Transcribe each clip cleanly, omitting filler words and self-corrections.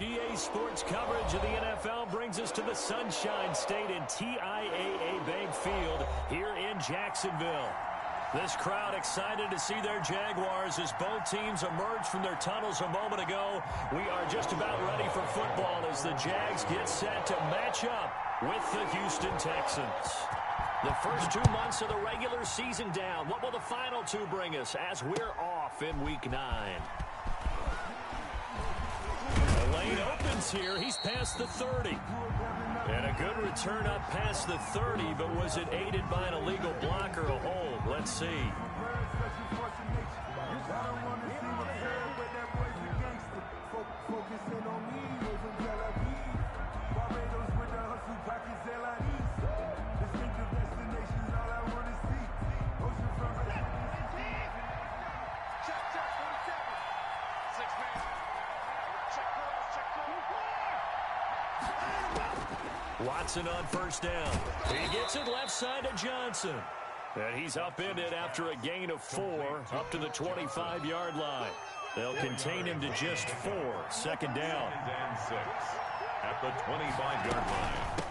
EA Sports coverage of the NFL brings us to the Sunshine State and TIAA Bank Field here in Jacksonville. This crowd excited to see their Jaguars as both teams emerged from their tunnels a moment ago. We are just about ready for football as the Jags get set to match up with the Houston Texans. The first 2 months of the regular season down. What will the final two bring us as we're off in Week 9? The lane opens here. He's past the 30. And a good return up past the 30, but was it aided by an illegal block or a hold? Let's see. Watson on first down. He gets it left side to Johnson. And he's upended after a gain of 4 up to the 25-yard line. They'll contain him to just 4. Second down. And 6 at the 25-yard line.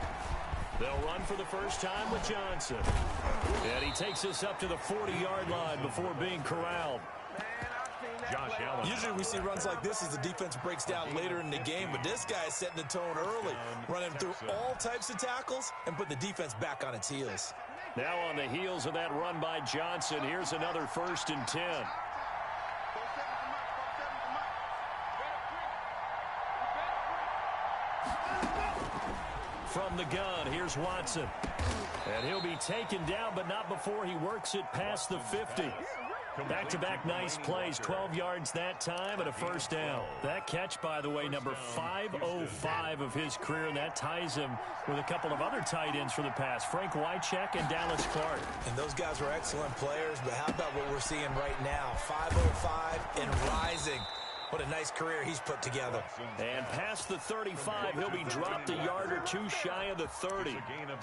They'll run for the first time with Johnson. And he takes us up to the 40-yard line before being corralled. Josh Allen. Usually we see runs like this as the defense breaks down later in the game, but this guy is setting the tone early, running through all types of tackles and put the defense back on its heels. Now on the heels of that run by Johnson, here's another 1st and 10. From the gun, here's Watson. And he'll be taken down, but not before he works it past the 50. Back-to-back nice plays, 12 yards that time and a first down. That catch, by the way, number 505 of his career, and that ties him with a couple of other tight ends for the pass, Frank Wycheck and Dallas Clark. And those guys were excellent players, but how about what we're seeing right now? 505 and rising. What a nice career he's put together. And past the 35, he'll be dropped a yard or two shy of the 30.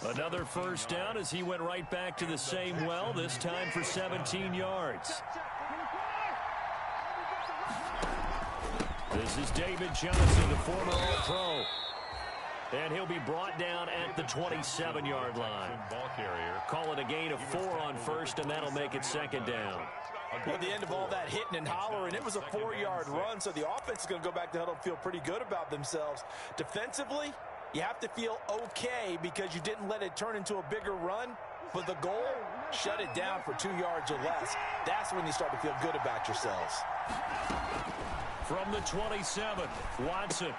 Another first down as he went right back to the same well, this time for 17 yards. This is David Johnson, the former All-Pro. And he'll be brought down at the 27-yard line. Ball carrier. Call it a gain of 4 on first, and that'll make it second down. Well, at the end of all that hitting and hollering, it was a 4-yard run, so the offense is going to go back to huddle and feel pretty good about themselves. Defensively, you have to feel okay because you didn't let it turn into a bigger run, but the goal, shut it down for 2 yards or less. That's when you start to feel good about yourselves. From the 27, Watson.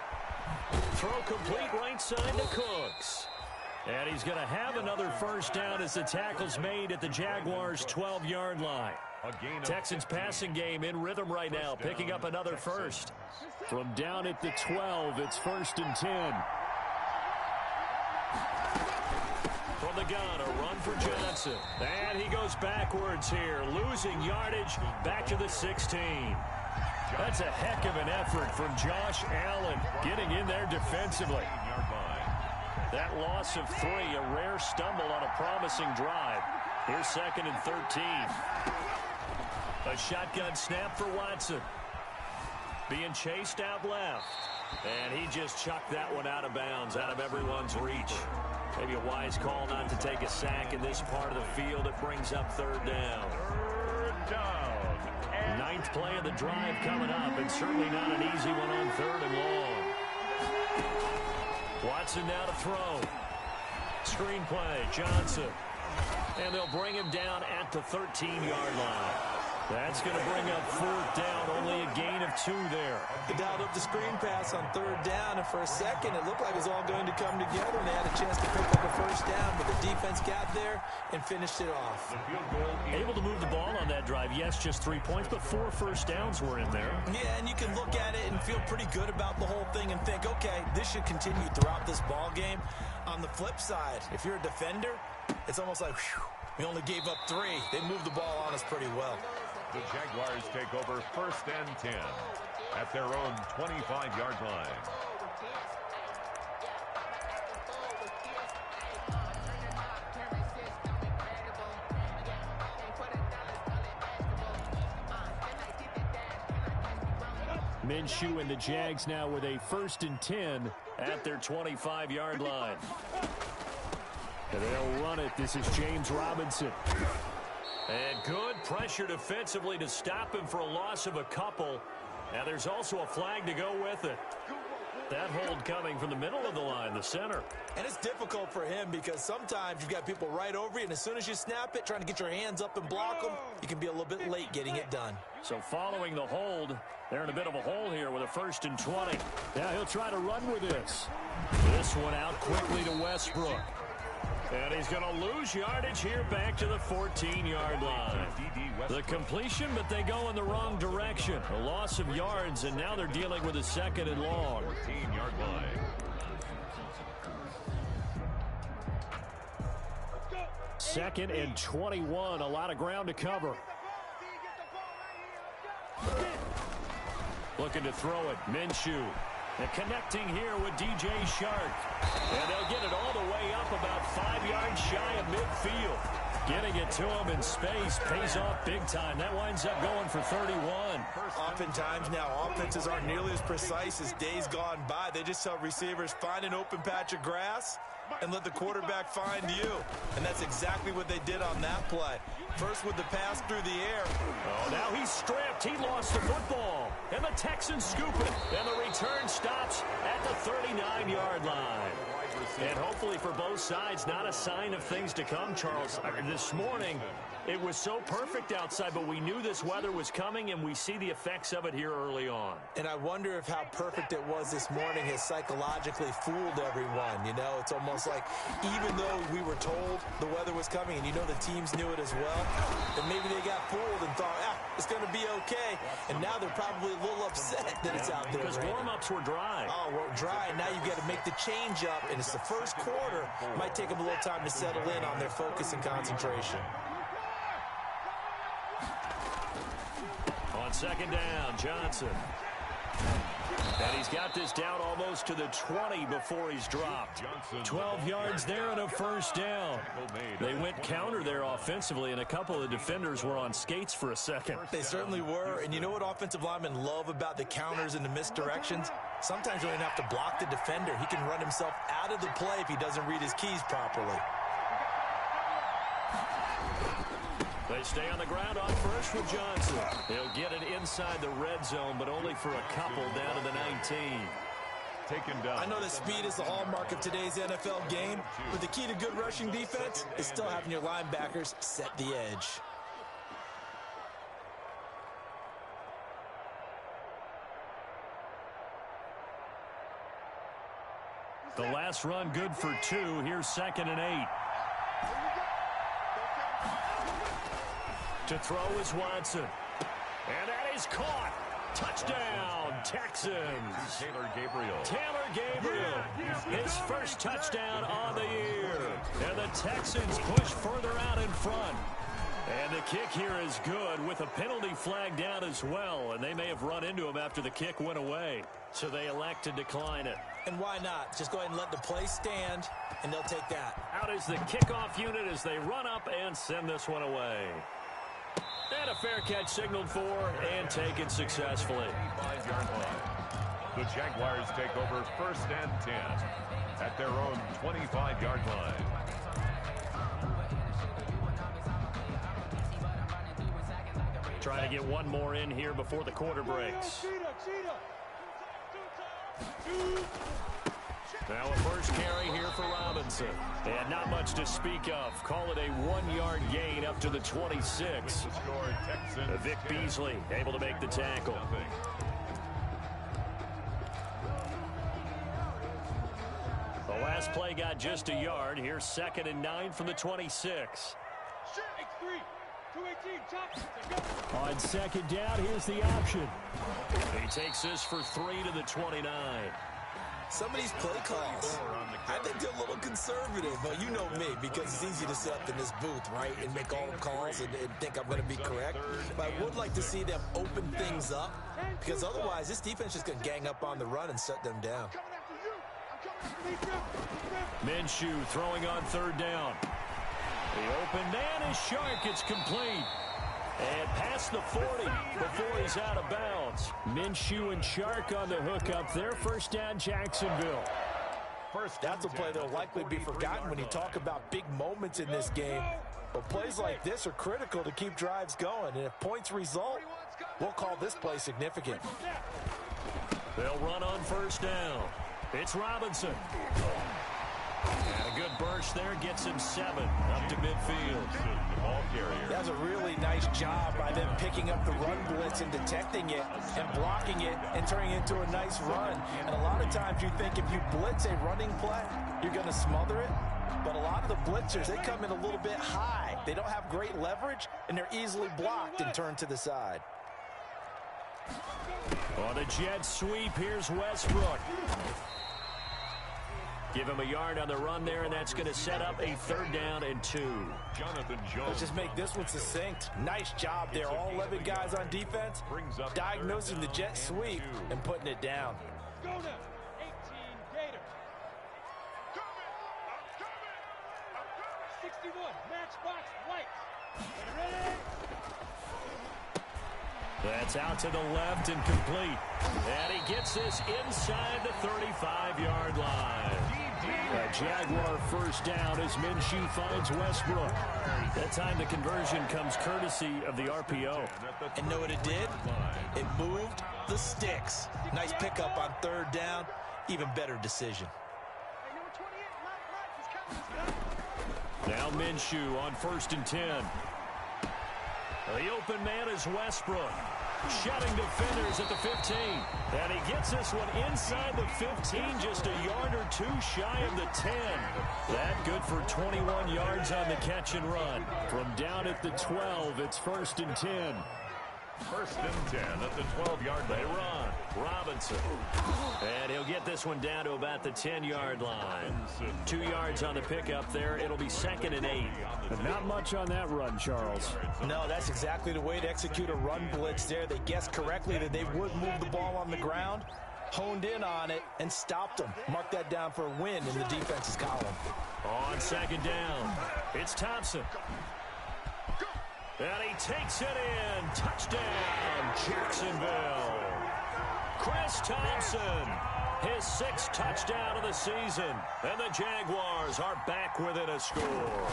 Throw complete right side to Cooks. And he's going to have another first down as the tackle's made at the Jaguars' 12-yard line. Texans passing game in rhythm right now, picking up another first. From down at the 12, it's 1st and 10. From the gun, a run for Johnson. And he goes backwards here, losing yardage back to the 16. That's a heck of an effort from Josh Allen getting in there defensively. That loss of 3, a rare stumble on a promising drive. Here's 2nd and 13. A shotgun snap for Watson. Being chased out left. And he just chucked that one out of bounds, out of everyone's reach. Maybe a wise call not to take a sack in this part of the field. It brings up 3rd down. 3rd down. 9th play of the drive coming up, and certainly not an easy one on 3rd and long. Watson now to throw. Screen play, Johnson. And they'll bring him down at the 13-yard line. That's going to bring up 4th down, only a gain of 2 there. They dialed up the screen pass on 3rd down, and for a second it looked like it was all going to come together, and they had a chance to pick up a first down, but the defense got there and finished it off. Able to move the ball on that drive. Yes, just 3 points, but 4 first downs were in there. Yeah, and you can look at it and feel pretty good about the whole thing and think, okay, this should continue throughout this ball game. On the flip side, if you're a defender, it's almost like, whew, we only gave up 3. They moved the ball on us pretty well. The Jaguars take over 1st and 10 at their own 25-yard line. Minshew and the Jags now with a 1st and 10 at their 25-yard line. And they'll run it. This is James Robinson. And good pressure defensively to stop him for a loss of a couple. Now there's also a flag to go with it. That hold coming from the middle of the line, the center. And it's difficult for him because sometimes you've got people right over you, and as soon as you snap it, trying to get your hands up and block them, you can be a little bit late getting it done. So following the hold, they're in a bit of a hole here with a 1st and 20. Now he'll try to run with this. This one out quickly to Westbrook. And he's going to lose yardage here back to the 14-yard line. The completion, but they go in the wrong direction. A loss of yards, and now they're dealing with a 2nd and long. 14-yard line. 2nd and 21. A lot of ground to cover. Looking to throw it. Minshew. And connecting here with DJ Shark. And they'll get it all the way up about 5 yards shy of midfield. Getting it to him in space pays off big time. That winds up going for 31. Oftentimes now, offenses aren't nearly as precise as days gone by. They just tell receivers, find an open patch of grass and let the quarterback find you. And that's exactly what they did on that play. First with the pass through the air. Oh, now he's stripped. He lost the football. And the Texans scoop it. And the return stops at the 39-yard line. And hopefully for both sides, not a sign of things to come, Charles. This morning, it was so perfect outside, but we knew this weather was coming, and we see the effects of it here early on. And I wonder if how perfect it was this morning has psychologically fooled everyone. You know, it's almost like even though we were told the weather was coming, and you know the teams knew it as well, that maybe they got fooled and thought, it's going to be okay. And now they're probably a little upset that it's out there. Because warm-ups were dry. Oh, well, dry, and now you've got to make the change up, and it's the first quarter. Might take them a little time to settle in on their focus and concentration. On 2nd down, Johnson. And he's got this down almost to the 20 before he's dropped. 12 yards there and a 1st down. They went counter there offensively, and a couple of defenders were on skates for a second. They certainly were, and you know what offensive linemen love about the counters and the misdirections? Sometimes you don't even have to block the defender. He can run himself out of the play if he doesn't read his keys properly. They stay on the ground on first with Johnson. He'll get it inside the red zone, but only for a couple down to the 19. Taken down. I know that speed is the hallmark of today's NFL game, but the key to good rushing defense is still having your linebackers set the edge. The last run good for 2. Here's 2nd and 8. To throw is Watson. And that is caught. Touchdown, Texans. Taylor Gabriel. His first touchdown on the year. And the Texans push further out in front. And the kick here is good with a penalty flag down as well. And they may have run into him after the kick went away. So they elect to decline it. And why not? Just go ahead and let the play stand, and they'll take that. Out is the kickoff unit as they run up and send this one away. And a fair catch signaled for and taken successfully. 5-yard line. The Jaguars take over 1st and 10 at their own 25-yard line. Trying to get one more in here before the quarter breaks. Now a first carry here for Robinson. And not much to speak of. Call it a 1-yard gain up to the 26. Vic Beasley able to make the tackle. The last play got just a yard. Here's 2nd and 9 from the 26. On 2nd down, here's the option. He takes this for 3 to the 29. Some of these play calls, I think they're a little conservative, but you know me, because it's easy to sit up in this booth, right, and make all the calls and think I'm going to be correct. But I would like to see them open things up, because otherwise this defense is going to gang up on the run and shut them down. Minshew throwing on 3rd down. The open man is Shark. It's complete. And past the 40 before he's out of bounds. Minshew and Shark on the hook up there. First down, Jacksonville. That's a play that will likely be forgotten when you talk about big moments in this game. But plays like this are critical to keep drives going. And if points result, we'll call this play significant. They'll run on first down. It's Robinson. And a good burst there gets him 7 up to midfield. The ball carrier. That's a really nice job by them picking up the run blitz and detecting it and blocking it and turning it into a nice run. And a lot of times you think if you blitz a running play, you're going to smother it. But a lot of the blitzers, they come in a little bit high. They don't have great leverage, and they're easily blocked and turned to the side. On a jet sweep, here's Westbrook. Give him a yard on the run there, and that's going to set up a 3rd down and 2. Jonathan Jones. Let's just make this one succinct. Nice job there. All 11 guys on defense diagnosing the jet sweep and putting it down. Go now, 18 Gators. 61, matchbox white. Ready? That's out to the left and complete. And he gets this inside the 35-yard line. A Jaguar first down as Minshew finds Westbrook. That time the conversion comes courtesy of the RPO. And know what it did? It moved the sticks. Nice pickup on 3rd down. Even better decision. Now Minshew on 1st and 10. The open man is Westbrook. Shutting defenders at the 15. And he gets this one inside the 15, just a yard or 2 shy of the 10. That good for 21 yards on the catch and run. From down at the 12, it's 1st and 10. 1st and 10 at the 12-yard line. They run. Robinson. And he'll get this one down to about the 10-yard line. 2 yards on the pickup there. It'll be 2nd and 8. But not much on that run, Charles. No, that's exactly the way to execute a run blitz there. They guessed correctly that they would move the ball on the ground, honed in on it, and stopped them. Mark that down for a win in the defense's column. On 2nd down, it's Thompson. And he takes it in. Touchdown, Jacksonville. Chris Thompson, his 6th touchdown of the season. And the Jaguars are back within a score.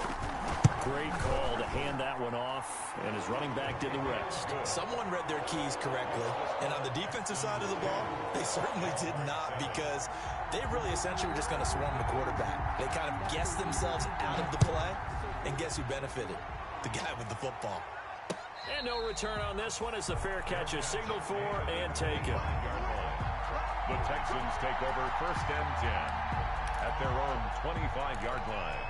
Great call to hand that one off, and his running back did the rest. Someone read their keys correctly. And on the defensive side of the ball, they certainly did not, because they really essentially were just going to swarm the quarterback. They kind of guessed themselves out of the play, and guess who benefited? The guy with the football. And no return on this one as the fair catch is signaled for and taken. The Texans take over 1st and 10 at their own 25-yard line.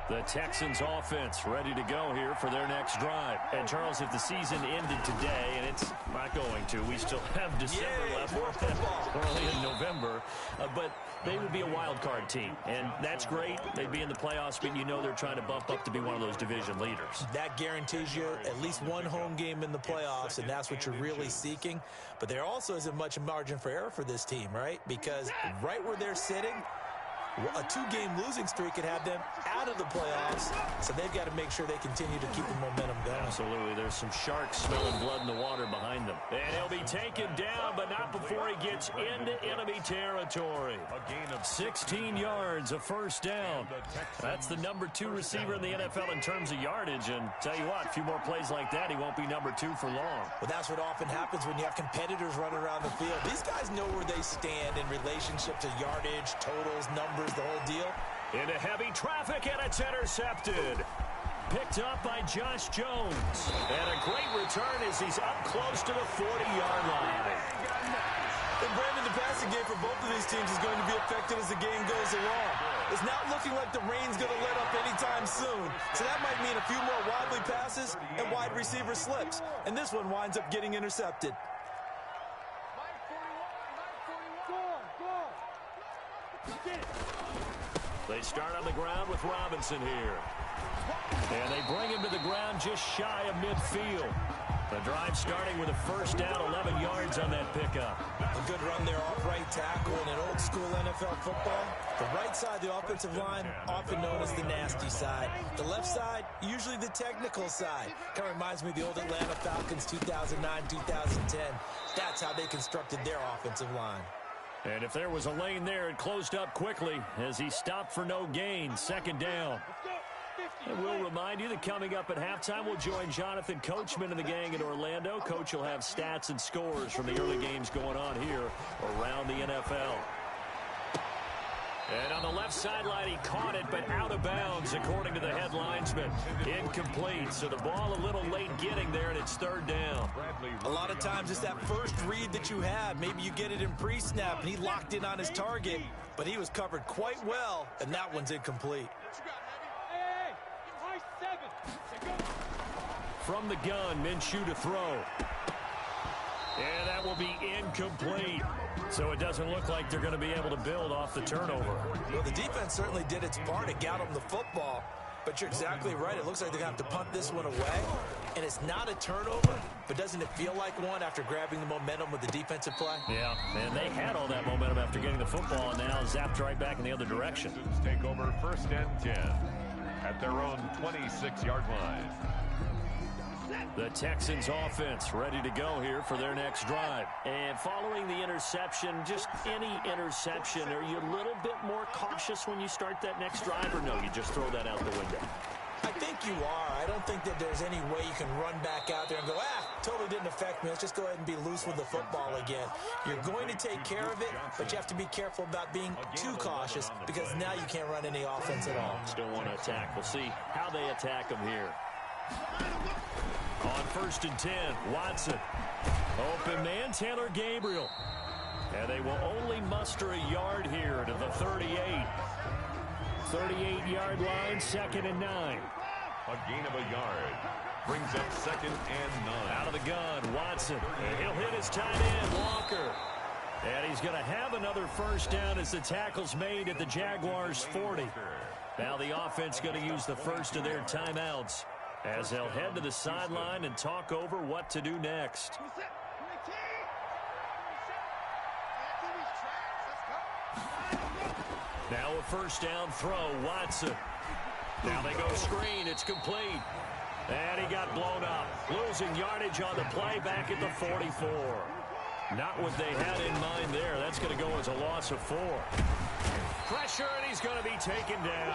The Texans offense ready to go here for their next drive. And Charles, if the season ended today, and it's not going to, we still have December left. We're only in November, but they would be a wild card team, and that's great. They'd be in the playoffs, but you know they're trying to bump up to be one of those division leaders. That guarantees you at least one home game in the playoffs, and that's what you're really seeking. But there also isn't much margin for error for this team, right? Because right where they're sitting, a 2-game losing streak could have them out of the playoffs, so they've got to make sure they continue to keep the momentum going. Absolutely. There's some sharks smelling blood in the water behind them. And he'll be taken down, but not before he gets into enemy territory. A gain of 16 yards, a first down. That's the number 2 receiver in the NFL in terms of yardage. And tell you what, a few more plays like that, he won't be number 2 for long. Well, that's what often happens when you have competitors running around the field. These guys know where they stand in relationship to yardage, totals, numbers, the whole deal. Into heavy traffic, and it's intercepted. Picked up by Josh Jones. And a great return as he's up close to the 40-yard line. And Brandon, the passing game for both of these teams is going to be affected as the game goes along. It's not looking like the rain's going to let up anytime soon. So that might mean a few more widely passes and wide receiver slips. And this one winds up getting intercepted. They start on the ground with Robinson here. And they bring him to the ground just shy of midfield. The drive starting with a first down, 11 yards on that pickup. A good run there off right tackle in an old school NFL football. The right side of the offensive line, often known as the nasty side. The left side, usually the technical side. Kind of reminds me of the old Atlanta Falcons 2009, 2010. That's how they constructed their offensive line. And if there was a lane there, it closed up quickly as he stopped for no gain. Second down. And we'll remind you that coming up at halftime, we'll join Jonathan Coachman and the gang in Orlando. Coach will have stats and scores from the early games going on here around the NFL. And on the left sideline, he caught it, but out of bounds, according to the head linesman. Incomplete, so the ball a little late getting there, and it's third down. A lot of times it's that first read that you have. Maybe you get it in pre-snap, and he locked in on his target, but he was covered quite well, and that one's incomplete. From the gun, Minshew to throw. And that will be incomplete. So it doesn't look like they're going to be able to build off the turnover. Well, the defense certainly did its part. It got them the football. But you're exactly right. It looks like they're going to have to punt this one away. And it's not a turnover, but doesn't it feel like one after grabbing the momentum with the defensive play? Yeah, and they had all that momentum after getting the football, and now zapped right back in the other direction. Take over first and 10 at their own 26-yard line. The Texans offense ready to go here for their next drive. And following the interception, just any interception, are you a little bit more cautious when you start that next drive, or no, you just throw that out the window? I think you are. I don't think that there's any way you can run back out there and go, totally didn't affect me. Let's just go ahead and be loose with the football again. You're going to take care of it, but you have to be careful about being too cautious because now you can't run any offense at all. Still want to attack. We'll see how they attack them here. On first and 10, Watson. Open man, Taylor Gabriel. And they will only muster a yard here to the 38. 38-yard line, second and 9. A gain of a yard. Brings up second and 9. Out of the gun, Watson. And he'll hit his tight end, Walker. And he's going to have another first down as the tackle's made at the Jaguars' 40. Now the offense going to use the first of their timeouts as they'll head to the sideline and talk over what to do next. Now a first down throw, Watson. Now they go screen, it's complete. And he got blown up. Losing yardage on the play back at the 44. Not what they had in mind there. That's going to go as a loss of 4. Pressure, and he's going to be taken down.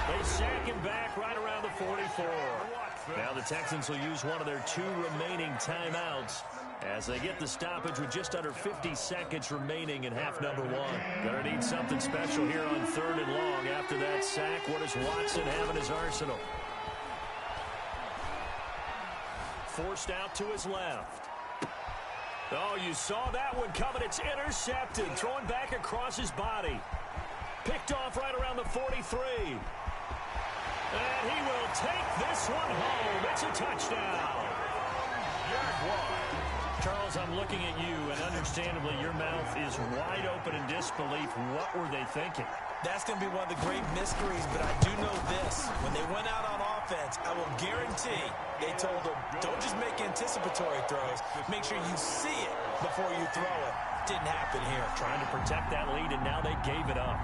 They sack him back right around the 44. Now the Texans will use one of their 2 remaining timeouts as they get the stoppage with just under 50 seconds remaining in half number 1. Going to need something special here on third and long. After that sack, what does Watson have in his arsenal? Forced out to his left. Oh, you saw that one coming. It's intercepted. Throwing back across his body. Picked off right around the 43. And he will take this one home. It's a touchdown. Charles, I'm looking at you, and understandably your mouth is wide open in disbelief. What were they thinking? That's going to be one of the great mysteries, but I do know this. When they went out on offense, I will guarantee they told them, don't just make anticipatory throws. Make sure you see it before you throw it. Didn't happen here. Trying to protect that lead, and now they gave it up.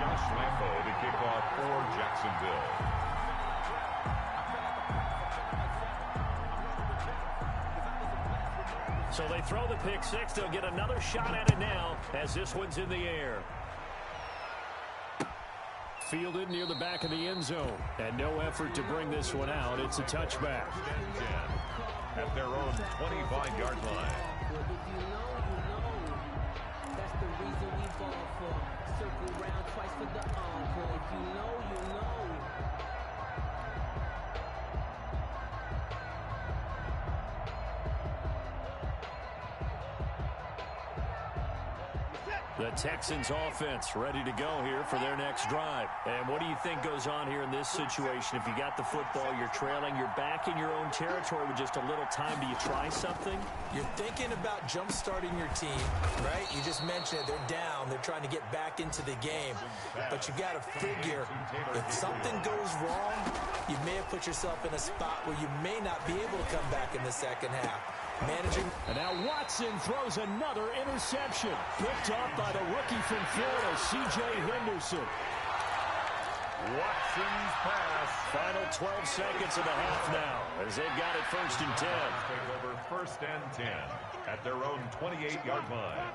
Josh Lambo to kick off for Jacksonville. So they throw the pick six. They'll get another shot at it now as this one's in the air. Fielded near the back of the end zone. And no effort to bring this one out. It's a touchback. At their own 25-yard line. That's the reason we ball for. Circle round twice for the encore. If you know, you know. The Texans offense ready to go here for their next drive. And what do you think goes on here in this situation? If you got the football, you're trailing, you're back in your own territory with just a little time. Do you try something? You're thinking about jump-starting your team, right? You just mentioned it. They're down. They're trying to get back into the game. But you got to figure, if something goes wrong, you may have put yourself in a spot where you may not be able to come back in the second half. Managing. And now Watson throws another interception. Picked up by the rookie from Florida, C.J. Henderson. Watson's pass. Final 12 seconds of the half now as they've got it 1st and 10. Take over 1st and 10 at their own 28-yard line.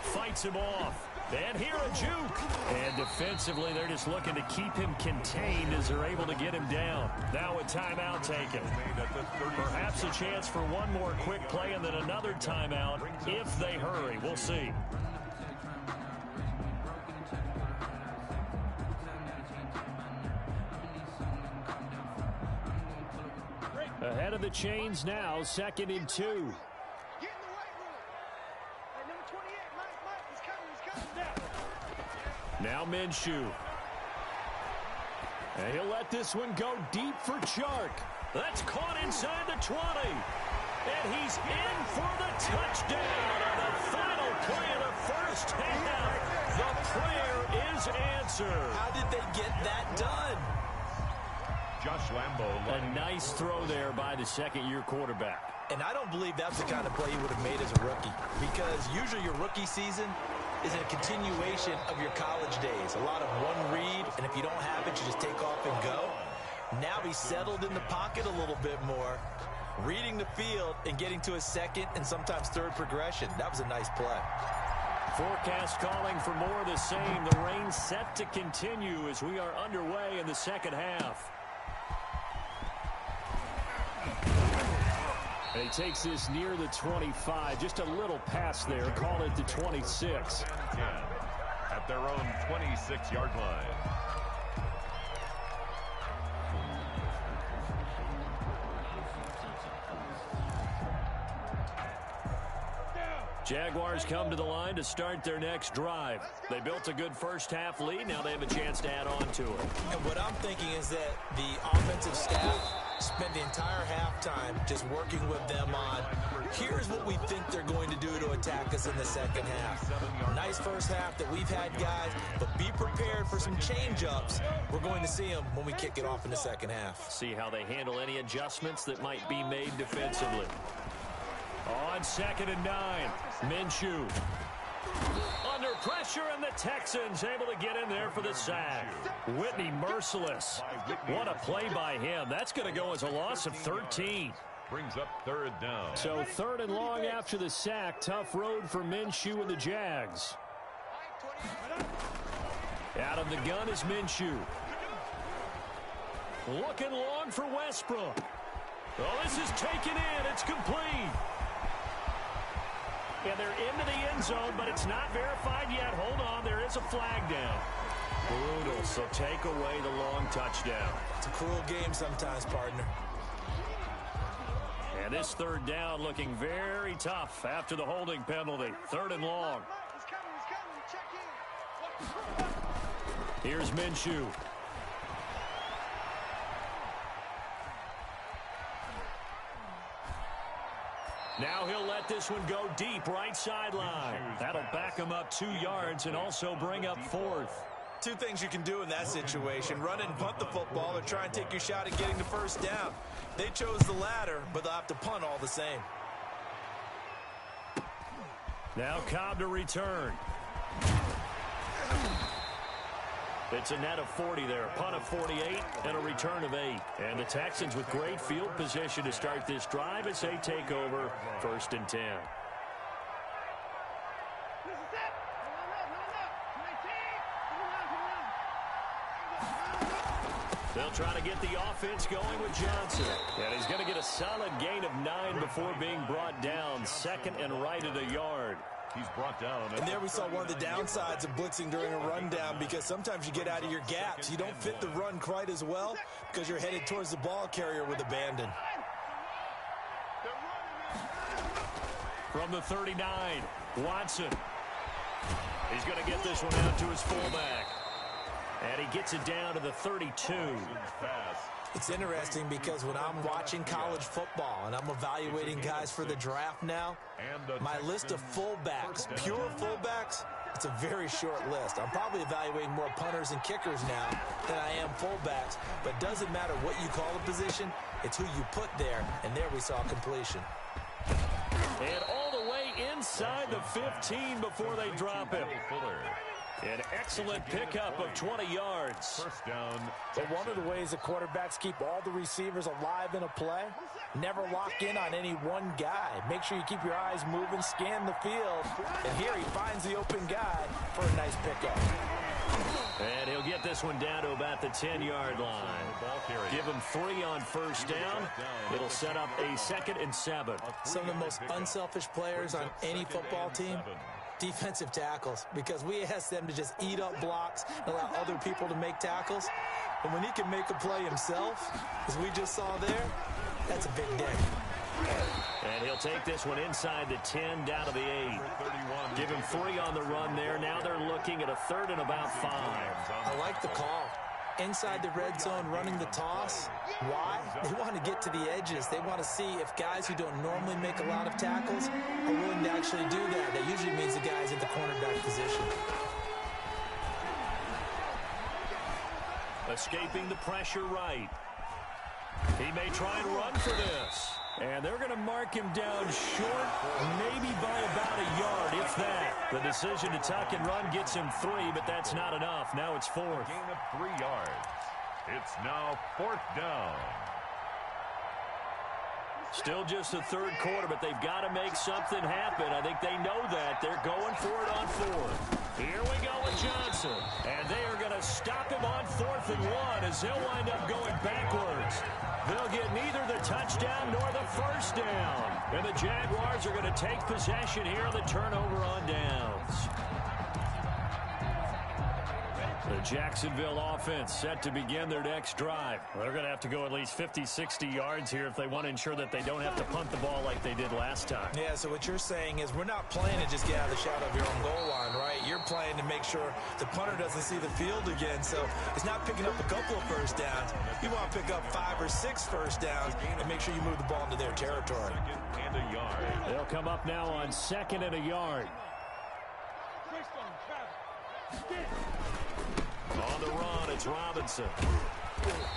Fights him off. And here a juke. And defensively, they're just looking to keep him contained as they're able to get him down. Now a timeout taken. Perhaps a chance for one more quick play and then another timeout if they hurry. We'll see. Ahead of the chains now, 2nd and 2. Now Minshew. And he'll let this one go deep for Chark. That's caught inside the 20. And he's in for the touchdown on the final play of the first half. The prayer is answered. How did they get that done? Josh Lambo. A nice throw there by the second-year quarterback. And I don't believe that's the kind of play you would have made as a rookie, because usually your rookie season is a continuation of your college days. A lot of one read, and if you don't have it, you just take off and go. Now he's settled in the pocket a little bit more, reading the field and getting to a second and sometimes third progression. That was a nice play. Forecast calling for more of the same. The rain set to continue as we are underway in the second half. And he takes this near the 25. Just a little pass there. Call it the 26. At their own 26-yard line. Jaguars come to the line to start their next drive. They built a good first half lead. Now they have a chance to add on to it. And what I'm thinking is that the offensive staff spent the entire halftime just working with them on, here's what we think they're going to do to attack us in the second half. Nice first half that we've had, guys, but be prepared for some change-ups. We're going to see them when we kick it off in the second half. See how they handle any adjustments that might be made defensively. On 2nd and 9, Minshew. Under pressure, and the Texans able to get in there for the sack. Whitney merciless. What a play by him. That's going to go as a loss of 13. Brings up 3rd down. So 3rd and long after the sack. Tough road for Minshew and the Jags. Out of the gun is Minshew. Looking long for Westbrook. Oh, this is taken in. It's complete. And they're into the end zone, but it's not verified yet. Hold on, there is a flag down. Brutal, so take away the long touchdown. It's a cruel game sometimes, partner. And this 3rd down looking very tough after the holding penalty. 3rd and long. Here's Minshew. Now he'll let this one go deep, right sideline. That'll back him up 2 yards and also bring up 4th. Two things you can do in that situation: run and punt the football, or try and take your shot at getting the first down. They chose the latter, but they'll have to punt all the same. Now Cobb to return. It's a net of 40 there, a punt of 48 and a return of 8. And the Texans with great field position to start this drive as they take over 1st and 10. They'll try to get the offense going with Johnson. And he's going to get a solid gain of 9 before being brought down. 2nd and right at a yard. He's brought down. And there we saw one of the downsides of blitzing during a rundown, because sometimes you get out of your gaps. You don't fit the run quite as well because you're headed towards the ball carrier with abandon. From the 39, Watson. He's going to get this one out to his fullback. And he gets it down to the 32. It's interesting because when I'm watching college football and I'm evaluating guys for the draft now, my list of fullbacks, pure fullbacks, It's a very short list. I'm probably evaluating more punters and kickers now than I am fullbacks, but it doesn't matter what you call a position, it's who you put there, and there we saw completion. And all the way inside the 15 before they drop him. An excellent pickup of 20 yards. First down. But one of the ways the quarterbacks keep all the receivers alive in a play, never lock in on any one guy. Make sure you keep your eyes moving, scan the field. And here he finds the open guy for a nice pickup. And he'll get this one down to about the 10-yard line. Give him 3 on first down. It'll set up a 2nd and 7. Some of the most unselfish players on any football team, defensive tackles, because we ask them to just eat up blocks and allow other people to make tackles. And when he can make a play himself, as we just saw there, that's a big day. And he'll take this one inside the 10 down to the 8. Give him 3 on the run there. Now they're looking at a 3rd and about 5. I like the call. Inside the red zone running the toss. Why? They want to get to the edges. They want to see if guys who don't normally make a lot of tackles are willing to actually do that. That usually means the guys at the cornerback position. Escaping the pressure right. He may try and run for this. And they're going to mark him down short, maybe by about a yard, if that. The decision to tuck and run gets him 3, but that's not enough. Now it's 4th. Gain of 3 yards. It's now 4th down. Still just the 3rd quarter, but they've got to make something happen. I think they know that. They're going for it on 4th. Here we go with Johnson. And they are going to stop him on 4th and 1 as he'll wind up going backwards. They'll get neither the touchdown nor the first down. And the Jaguars are going to take possession here on the turnover on downs. The Jacksonville offense set to begin their next drive. Well, they're going to have to go at least 50, 60 yards here if they want to ensure that they don't have to punt the ball like they did last time. Yeah, so what you're saying is we're not playing to just get out of the shadow of your own goal line, right? You're playing to make sure the punter doesn't see the field again. So it's not picking up a couple of first downs. You want to pick up 5 or 6 first downs and make sure you move the ball into their territory. And a yard. They'll come up now on 2nd and a yard. On the run, it's Robinson.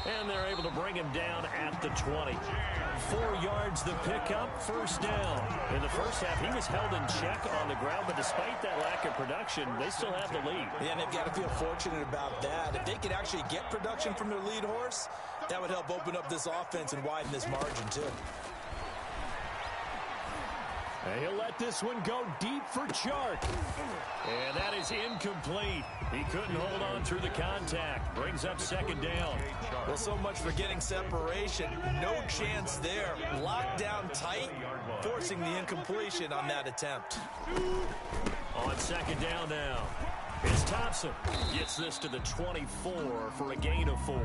And they're able to bring him down at the 20. 4 yards the pickup, first down. In the first half, he was held in check on the ground, but despite that lack of production, they still have the lead. Yeah, and they've got to feel fortunate about that. If they could actually get production from their lead horse, that would help open up this offense and widen this margin, too. And he'll let this one go deep for Chark. And that is incomplete. He couldn't hold on through the contact. Brings up 2nd down. Well, so much for getting separation. No chance there. Locked down tight, forcing the incompletion on that attempt. On 2nd down now. It's Thompson. Gets this to the 24 for a gain of 4.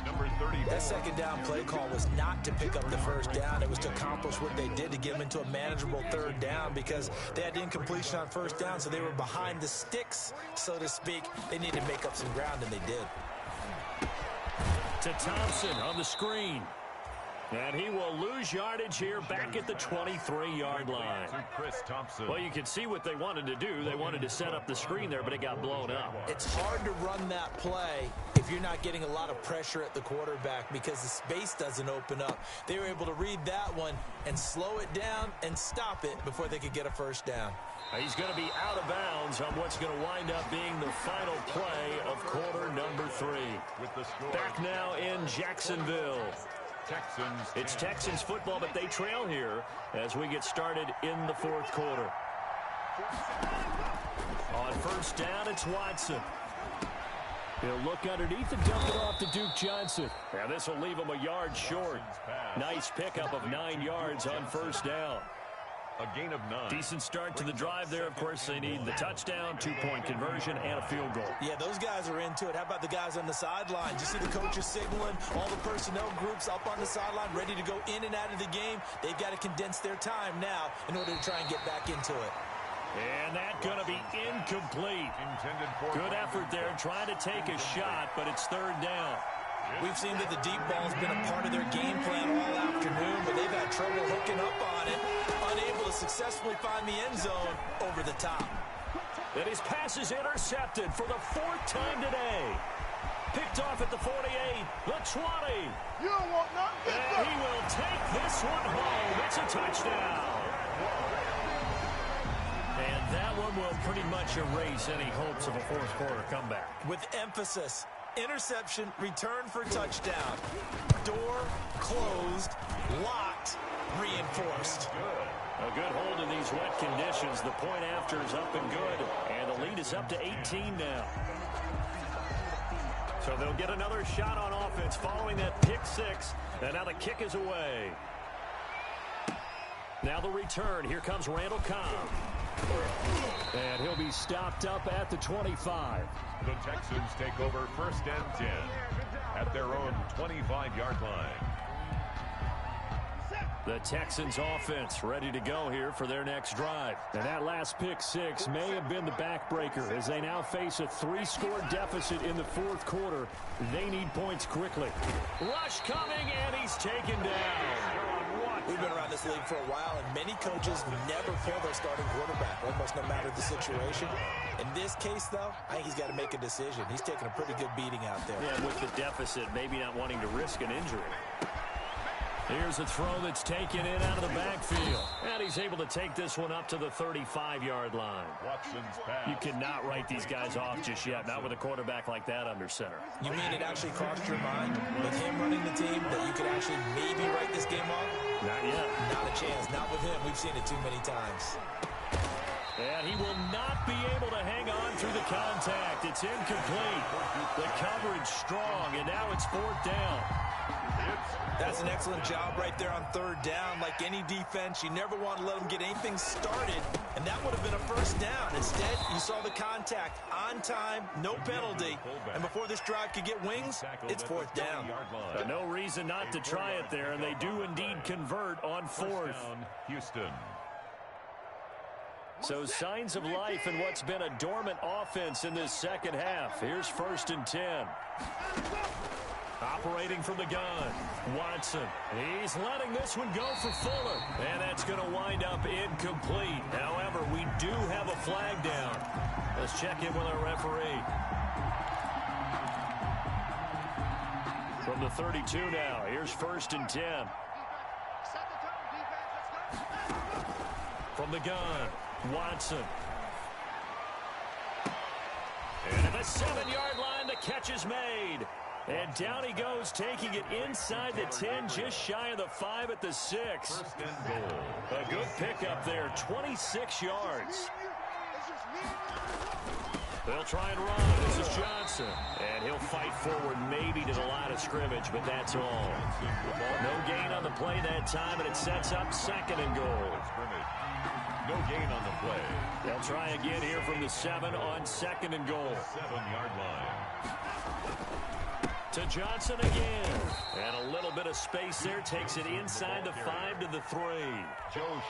Number 34. That 2nd down play call was not to pick up the first down. It was to accomplish what they did to get them into a manageable 3rd down because they had incompletion on first down, so they were behind the sticks, so to speak. They needed to make up some ground, and they did. To Thompson on the screen. And he will lose yardage here back at the 23-yard line. Chris Thompson. Well, you can see what they wanted to do. They wanted to set up the screen there, but it got blown up. It's hard to run that play if you're not getting a lot of pressure at the quarterback because the space doesn't open up. They were able to read that one and slow it down and stop it before they could get a first down. He's going to be out of bounds on what's going to wind up being the final play of quarter number 3. With the score. Back now in Jacksonville. Texans. It's Texans football, but they trail here as we get started in the 4th quarter. On first down, it's Watson. He'll look underneath and dump it off to Duke Johnson. Now this will leave him a yard short. Nice pickup of 9 yards on first down. A gain of 9. Decent start to the drive there. Of course, they need the touchdown, 2-point conversion, and a field goal. Yeah, those guys are into it. How about the guys on the sideline? You see the coaches signaling, all the personnel groups up on the sideline, ready to go in and out of the game. They've got to condense their time now in order to try and get back into it. And that's going to be incomplete. Good effort there, trying to take a shot, but it's 3rd down. We've seen that the deep ball's been a part of their game plan all afternoon, but they've had trouble hooking up on it, unable to successfully find the end zone over the top. And his pass is intercepted for the 4th time today. Picked off at the 48, the 20. You don't want nothing. And he will take this one home. It's a touchdown. And that one will pretty much erase any hopes of a fourth quarter comeback. With emphasis, interception, return for touchdown. Door closed, locked, reinforced. A good hold in these wet conditions. The point after is up and good. And the lead is up to 18 now. So they'll get another shot on offense following that pick six. And now the kick is away. Now the return. Here comes Randall Cobb. And he'll be stopped up at the 25. The Texans take over 1st and 10 at their own 25-yard line. The Texans offense ready to go here for their next drive. And that last pick six may have been the backbreaker as they now face a 3-score deficit in the fourth quarter. They need points quickly. Rush coming, and he's taken down. We've been around this league for a while, and many coaches never pull their starting quarterback, almost no matter the situation. In this case, though, I think he's got to make a decision. He's taking a pretty good beating out there. Yeah, with the deficit, maybe not wanting to risk an injury. Here's a throw that's taken in out of the backfield. And he's able to take this one up to the 35-yard line. Watson's pass. You cannot write these guys off just yet, not with a quarterback like that under center. You mean it actually crossed your mind with him running the team that you could actually maybe write this game off? Not yet. Not a chance. Not with him. We've seen it too many times. And he will not be able to hang on through the contact. It's incomplete. The coverage strong, and now it's 4th down. That's an excellent job right there on 3rd down. Like any defense, you never want to let them get anything started, and that would have been a 1st down. Instead, you saw the contact on time, no penalty, and before this drive could get wings, it's 4th down. No reason not to try it there, and they do indeed convert on 4th. Houston. So signs of life in what's been a dormant offense in this second half. Here's 1st and 10. Operating from the gun, Watson. He's letting this one go for Fuller. And that's going to wind up incomplete. However, we do have a flag down. Let's check in with our referee. From the 32 now, here's 1st and 10. From the gun, Watson. And at the 7-yard line, the catch is made. And down he goes, taking it inside the 10, just shy of the 5 at the 6. 1st and goal. A good pickup there, 26 yards. They'll try and run. This is Johnson. And he'll fight forward maybe to the line of scrimmage, but that's all. No gain on the play that time, and it sets up 2nd and goal. No gain on the play. They'll try again here from the 7 on 2nd and goal. 7-yard line. To Johnson again. And a little bit of space there. Takes it inside the 5 to the 3.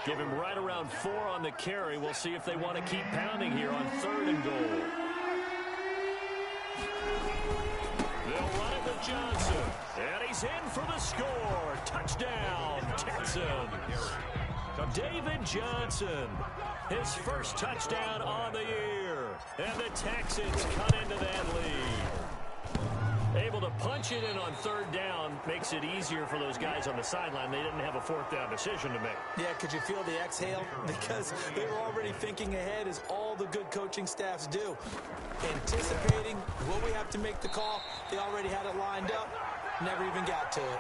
Give him right around 4 on the carry. We'll see if they want to keep pounding here on 3rd and goal. They'll run it with Johnson. And he's in for the score. Touchdown, Texans. David Johnson. His first touchdown on the year. And the Texans cut into that lead. Able to punch it in on 3rd down makes it easier for those guys on the sideline. They didn't have a 4th down decision to make. Yeah, could you feel the exhale? Because they were already thinking ahead, as all the good coaching staffs do. Anticipating, will we have to make the call? They already had it lined up. Never even got to it.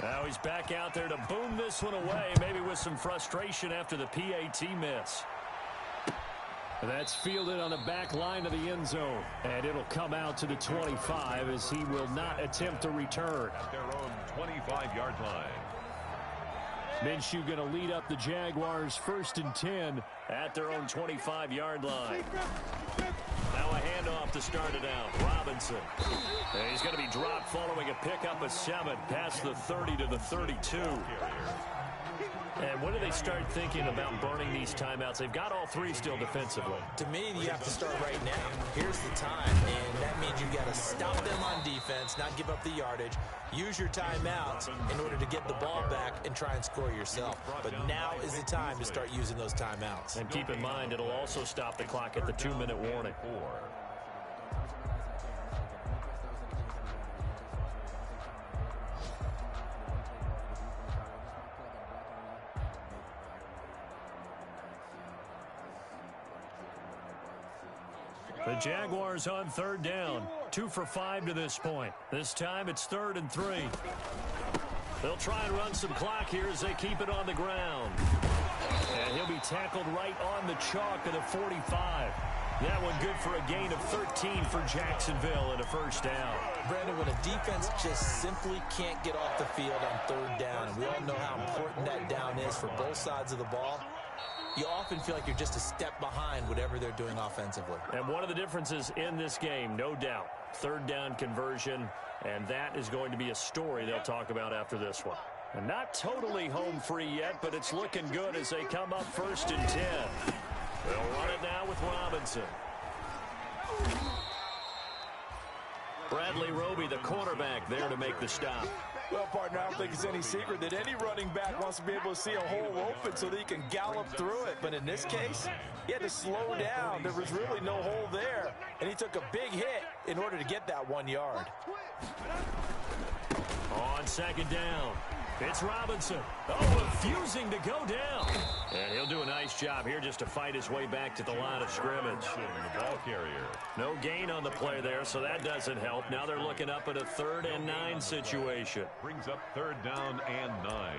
Now he's back out there to boom this one away, maybe with some frustration after the PAT miss. That's fielded on the back line of the end zone. And it'll come out to the 25 as he will not attempt to return. At their own 25-yard line. Minshew going to lead up the Jaguars 1st and 10 at their own 25-yard line. Now a handoff to start it out. Robinson. And he's going to be dropped following a pickup of 7 past the 30 to the 32. And when do they start thinking about burning these timeouts? They've got all three still defensively. To me, you have to start right now. Here's the time, and that means you got to stop them on defense, not give up the yardage, use your timeouts in order to get the ball back and try and score yourself. But now is the time to start using those timeouts. And keep in mind, it'll also stop the clock at the 2-minute warning. The Jaguars on 3rd down. 2 for 5 to this point. This time it's 3rd and 3. They'll try and run some clock here as they keep it on the ground. And he'll be tackled right on the chalk at the 45. That one good for a gain of 13 for Jacksonville and a first down. Brandon, when a defense just simply can't get off the field on 3rd down, and we all know how important that down is for both sides of the ball, you often feel like you're just a step behind whatever they're doing offensively. And one of the differences in this game, no doubt, 3rd down conversion, and that is going to be a story they'll talk about after this one. And not totally home free yet, but it's looking good as they come up 1st and 10. They'll run it now with Robinson. Bradley Roby, the cornerback, there to make the stop. Well, partner, I don't think it's any secret that any running back wants to be able to see a hole open so that he can gallop through it. But in this case, he had to slow down. There was really no hole there, and he took a big hit in order to get that 1 yard. On 2nd down, it's Robinson. Oh, refusing to go down. And he'll do a nice job here just to fight his way back to the line of scrimmage. The ball carrier. No gain on the play there, so that doesn't help. Now they're looking up at a 3rd and 9 situation. Brings up 3rd down and 9.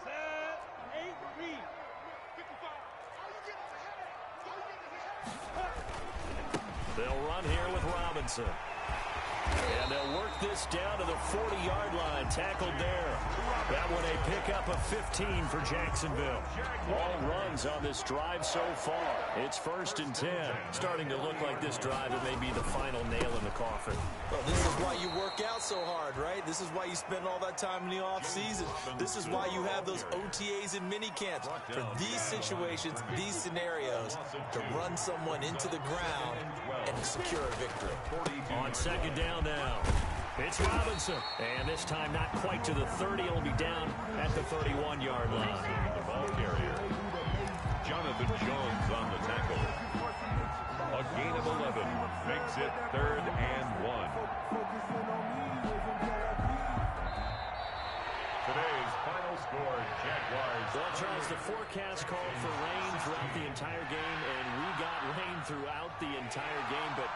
Set, 8, read. They'll run here with Robinson. And they'll work this down to the 40-yard line. Tackled there. That one a pickup of 15 for Jacksonville. All runs on this drive so far. It's 1st and 10. Starting to look like this drive, it may be the final nail in the coffin. Well, this is why you work out so hard, right? This is why you spend all that time in the offseason. This is why you have those OTAs and mini camps. For these situations, these scenarios, to run someone into the ground and secure a victory. On 2nd down now, it's Robinson. And this time not quite to the 30. It'll be down at the 31-yard line. The ball carrier. Jonathan Jones on the tackle. A gain of 11 makes it 3rd and 1. Today's final score, Jaguars. Well, Charles, the forecast called for rain throughout the entire game, and we got rain throughout the entire game. But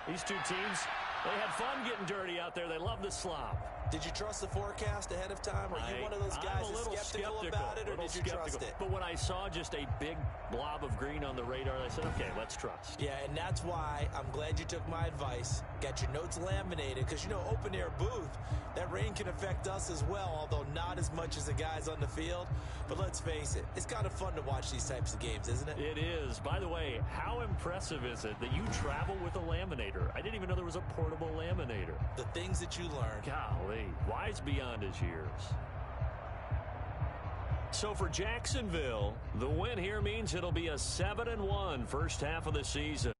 these two teams, they had fun getting dirty out there. They love the slop. Did you trust the forecast ahead of time? Are you one of those guys that's skeptical about it, or did you trust it? But when I saw just a big blob of green on the radar, I said, okay, let's trust. Yeah, and that's why I'm glad you took my advice. Got your notes laminated, because, you know, open-air booth, that rain can affect us as well, although not as much as the guys on the field. But let's face it, it's kind of fun to watch these types of games, isn't it? It is. By the way, how impressive is it that you travel with a laminator? I didn't even know there was a portable laminator. The things that you learn. Golly, wise beyond his years. So for Jacksonville, the win here means it'll be a 7-1 first half of the season.